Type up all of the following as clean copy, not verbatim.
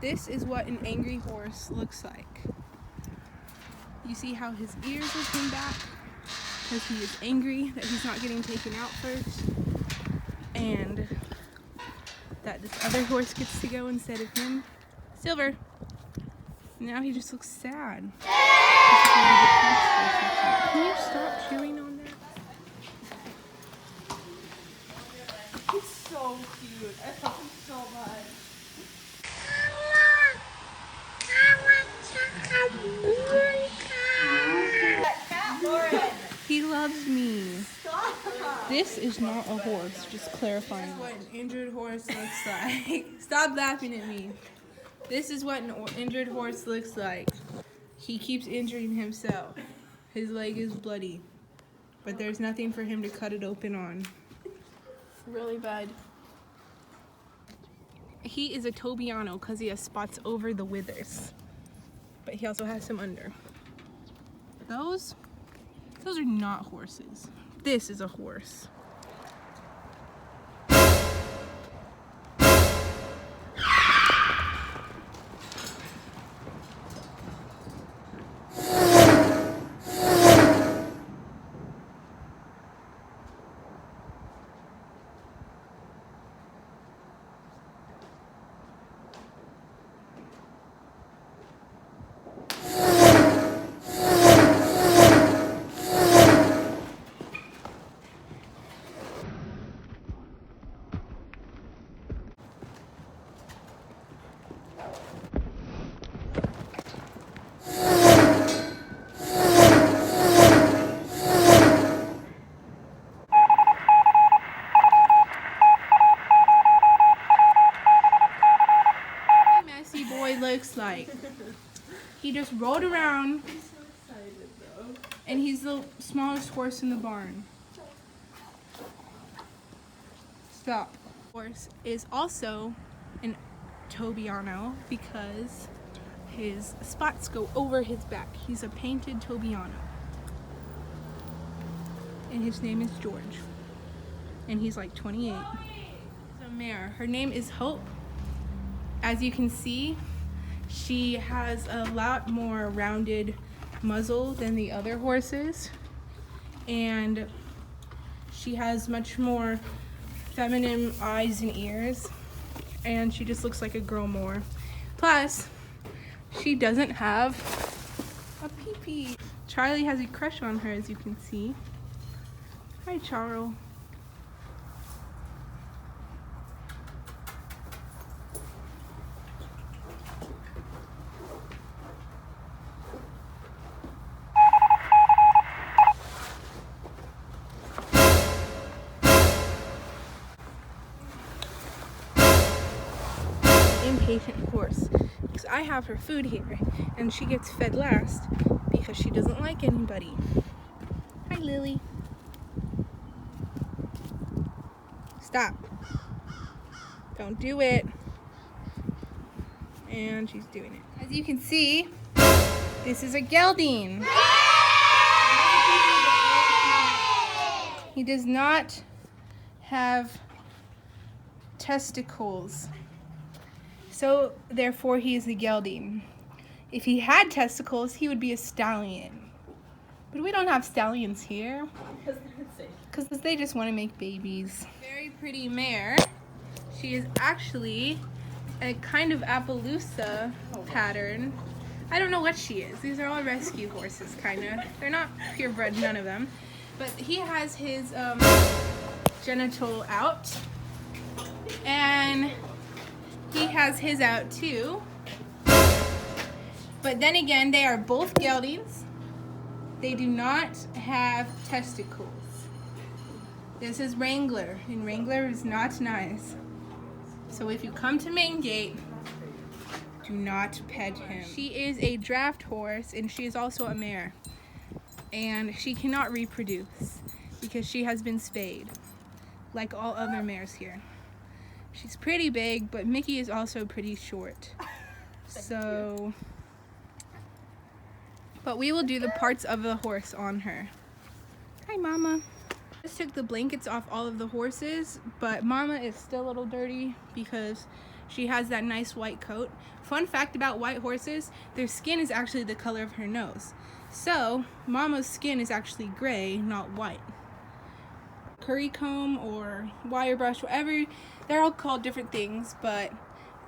This is what an angry horse looks like. You see how his ears are pinned back because he is angry that he's not getting taken out first, and that this other horse gets to go instead of him. Silver. Now he just looks sad. Can you stop chewing on that? He's so cute. I love him so much. He loves me. Stop. This is not a horse, just clarifying. This is what an injured horse looks like. Stop laughing at me. This is what an injured horse looks like. He keeps injuring himself. His leg is bloody, but there's nothing for him to cut it open on. Really bad. He is a Tobiano because he has spots over the withers, but he also has some under. Those are not horses. This is a horse. Looks like he just rolled around. He's so excited though. And he's the smallest horse in the barn. Stop. Horse is also an Tobiano because his spots go over his back. He's a painted Tobiano. And his name is George. And he's like 28. He's a mare. Her name is Hope. As you can see, she has a lot more rounded muzzle than the other horses, and she has much more feminine eyes and ears, and she just looks like a girl more. Plus, she doesn't have a pee-pee. Charlie has a crush on her, as you can see. Hi, Charles. Impatient horse, because I have her food here and she gets fed last because she doesn't like anybody. Hi, Lily. Stop. Don't do it. And she's doing it. As you can see, this is a gelding. He does not have testicles. So, therefore, he is a gelding. If he had testicles, he would be a stallion. But we don't have stallions here. Because they just want to make babies. Very pretty mare. She is actually a kind of Appaloosa pattern. I don't know what she is. These are all rescue horses, kind of. They're not purebred, none of them. But he has his genital out. And he has his out too. But then again, they are both geldings. They do not have testicles. This is Wrangler, and Wrangler is not nice. So if you come to Main Gate, do not pet him. She is a draft horse, and she is also a mare. And she cannot reproduce because she has been spayed, like all other mares here. She's pretty big, but Mickey is also pretty short. So, but we will do the parts of the horse on her. Hi, Mama. Just took the blankets off all of the horses, but Mama is still a little dirty because she has that nice white coat. Fun fact about white horses, their skin is actually the color of her nose. So Mama's skin is actually gray, not white. Curry comb or wire brush, whatever, they're all called different things, but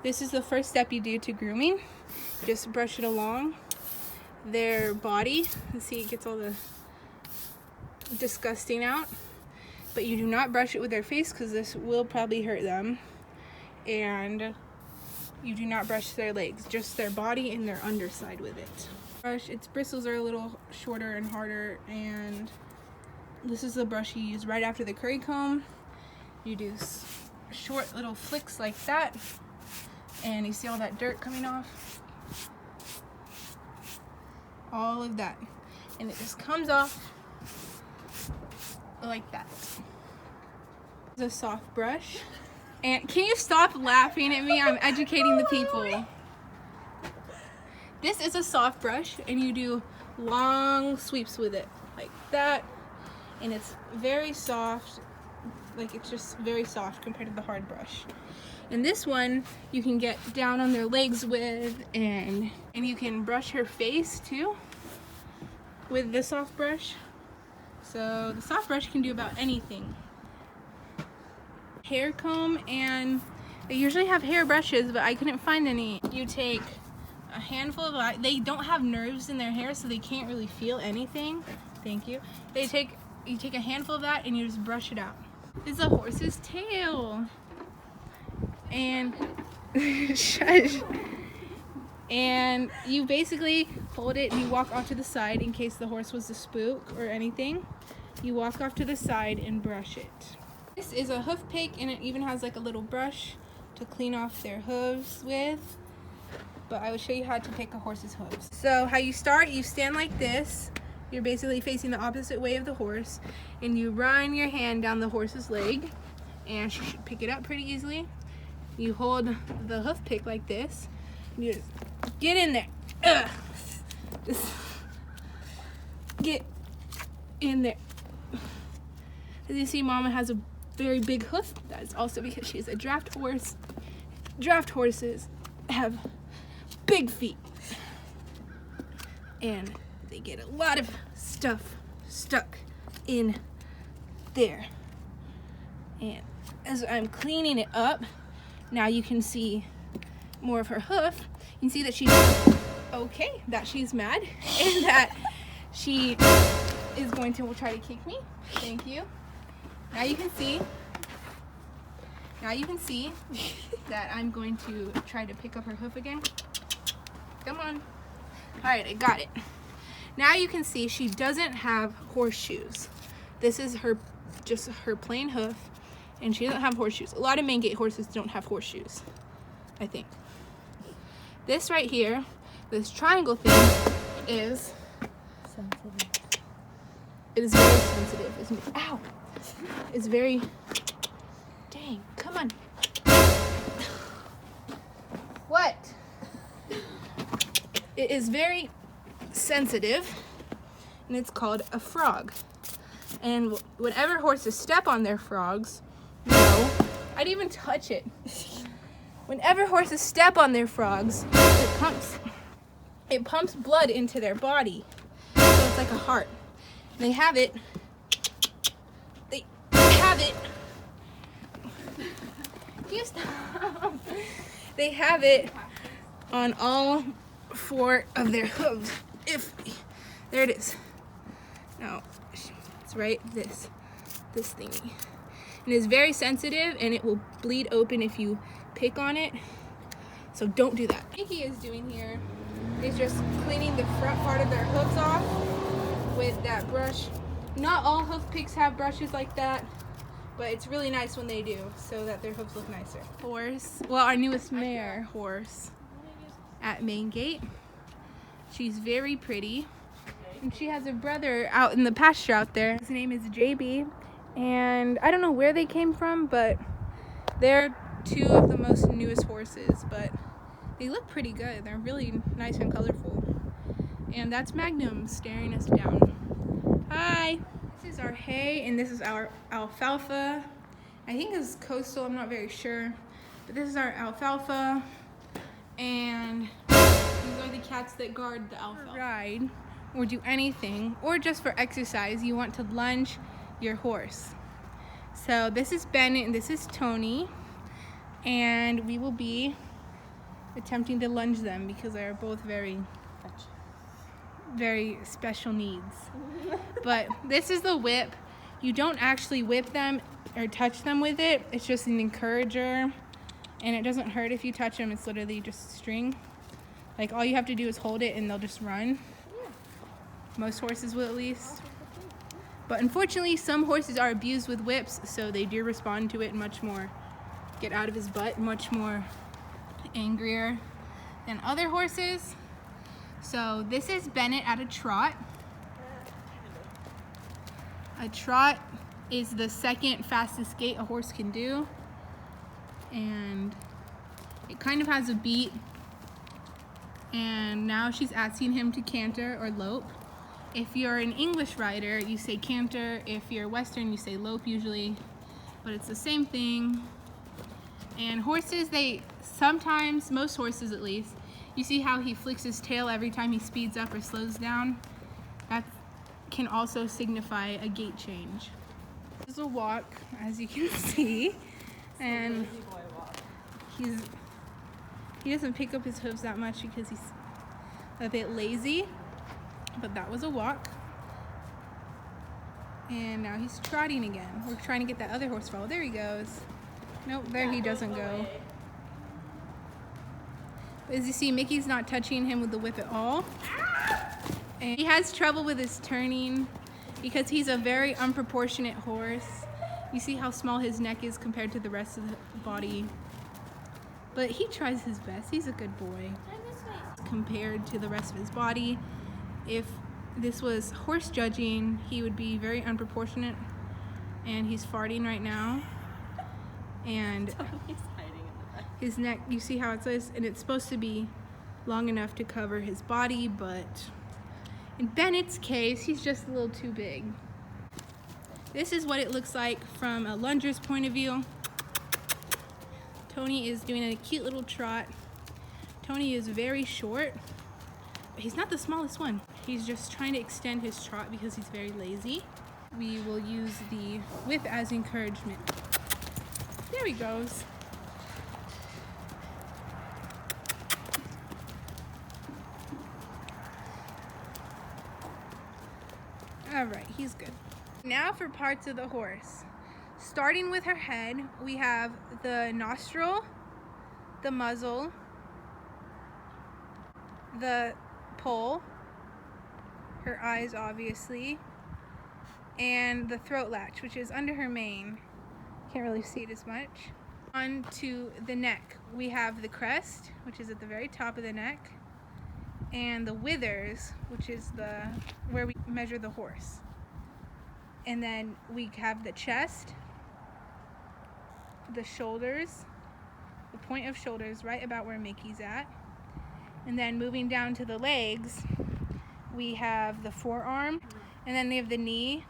this is the first step you do to grooming. Just brush it along their body. And see, it gets all the disgusting out. But you do not brush it with their face because this will probably hurt them. And you do not brush their legs, just their body and their underside with it. Brush, its bristles are a little shorter and harder, and this is the brush you use right after the curry comb. You do short little flicks like that, and you see all that dirt coming off? All of that. And it just comes off like that. It's a soft brush. And can you stop laughing at me? I'm educating the people. This is a soft brush, and you do long sweeps with it like that, and it's very soft. Like, it's just very soft compared to the hard brush. And this one you can get down on their legs with, and you can brush her face too with the soft brush. So the soft brush can do about anything. Hair comb, and they usually have hair brushes, but I couldn't find any. You take a handful of, they don't have nerves in their hair, so they can't really feel anything. Thank you. You take a handful of that and you just brush it out. This is a horse's tail. And shush. And you basically hold it and you walk off to the side in case the horse was a spook or anything. You walk off to the side and brush it. This is a hoof pick, and it even has like a little brush to clean off their hooves with. But I will show you how to pick a horse's hooves. So how you start, you stand like this. You're basically facing the opposite way of the horse, and you run your hand down the horse's leg, and she should pick it up pretty easily. You hold the hoof pick like this, and you just get in there. Ugh. Just get in there. As you see, Mama has a very big hoof. That is also because she's a draft horse. Draft horses have big feet, and they get a lot of stuff stuck in there. And as I'm cleaning it up, now you can see more of her hoof. You can see that she's okay, that she's mad, and that she is going to try to kick me. Thank you. Now you can see that I'm going to try to pick up her hoof again. Come on. Alright, I got it. Now you can see she doesn't have horseshoes. This is just her plain hoof, and she doesn't have horseshoes. A lot of main gate horses don't have horseshoes, I think. This right here, this triangle thing, is sensitive. It is very sensitive, isn't it? Ow! It's very, dang, come on. What? It is very sensitive, and it's called a frog. And whenever horses step on their frogs, no, I'd even touch it. Whenever horses step on their frogs, it pumps blood into their body. So it's like a heart. And they have it. Can you stop? They have it on all 4 of their hooves. There it is. No, it's right this thingy. And it's very sensitive, and it will bleed open if you pick on it. So don't do that. What Nikki is doing here is just cleaning the front part of their hooves off with that brush. Not all hoof picks have brushes like that, but it's really nice when they do, so that their hooves look nicer. Horse, well, our newest mare horse at Main Gate. She's very pretty, and she has a brother out in the pasture out there. His name is JB, and I don't know where they came from, but they're 2 of the most newest horses, but they look pretty good. They're really nice and colorful. And that's Magnum staring us down. Hi! This is our hay, and this is our alfalfa. I think this is coastal, I'm not very sure. But this is our alfalfa, and these are the cats that guard the alfalfa. Ride, or do anything, or just for exercise, you want to lunge your horse. So this is Bennett and this is Tony, and we will be attempting to lunge them because they are both very special needs. But this is the whip. You don't actually whip them or touch them with it. It's just an encourager, and it doesn't hurt if you touch them. It's literally just string. Like, all you have to do is hold it and they'll just run. Most horses will, at least. But unfortunately, some horses are abused with whips, so they do respond to it much more. Get out of his butt, much more angrier than other horses. So this is Bennett at a trot. A trot is the second fastest gait a horse can do, and it kind of has a beat. And now she's asking him to canter or lope. If you're an English rider, you say canter. If you're Western, you say lope usually, but it's the same thing. And horses, they sometimes, most horses at least, you see how he flicks his tail every time he speeds up or slows down? That can also signify a gait change. This is a walk, as you can see, and he doesn't pick up his hooves that much because he's a bit lazy, but that was a walk. And now he's trotting again. We're trying to get that other horse to follow. There he goes. Nope, there he doesn't go. As you see, Mickey's not touching him with the whip at all. And he has trouble with his turning because he's a very unproportionate horse. You see how small his neck is compared to the rest of the body. But he tries his best. He's a good boy compared to the rest of his body. If this was horse judging, he would be very unproportionate. And he's farting right now. And his neck, you see how it says, and it's supposed to be long enough to cover his body, but in Bennett's case, he's just a little too big. This is what it looks like from a lunger's point of view. Tony is doing a cute little trot. Tony is very short, but he's not the smallest one. He's just trying to extend his trot because he's very lazy. We will use the whip as encouragement. There he goes. All right, he's good. Now for parts of the horse. Starting with her head, we have the nostril, the muzzle, the poll, her eyes obviously, and the throat latch, which is under her mane. Can't really see it as much. On to the neck, we have the crest, which is at the very top of the neck, and the withers, which is where we measure the horse. And then we have the chest, the shoulders, the point of shoulders right about where Mickey's at. And then moving down to the legs, we have the forearm, and then they have the knee,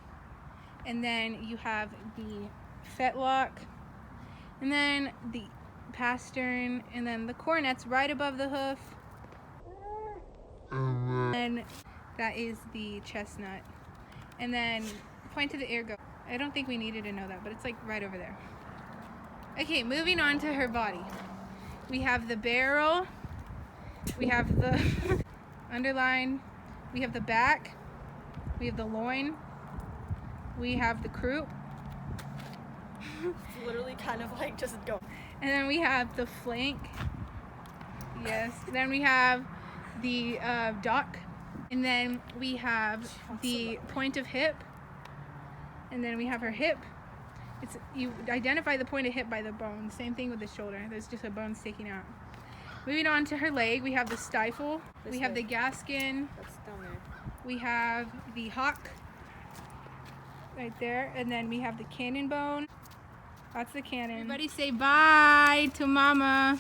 and then you have the fetlock, and then the pastern, and then the cornet's right above the hoof. And that is the chestnut. And then point to the ear go. I don't think we needed to know that, but it's like right over there. Okay, moving on to her body. We have the barrel, we have the underline, we have the back, we have the loin, we have the croup. It's literally kind of like just go. And then we have the flank. Yes. Then we have the dock. And then we have the point of hip. And then we have her hip. You identify the point of hip by the bone. Same thing with the shoulder. There's just a bone sticking out. Moving on to her leg, we have the stifle. We have the gaskin. That's down there. We have the hock right there. And then we have the cannon bone. That's the cannon. Everybody say bye to mama.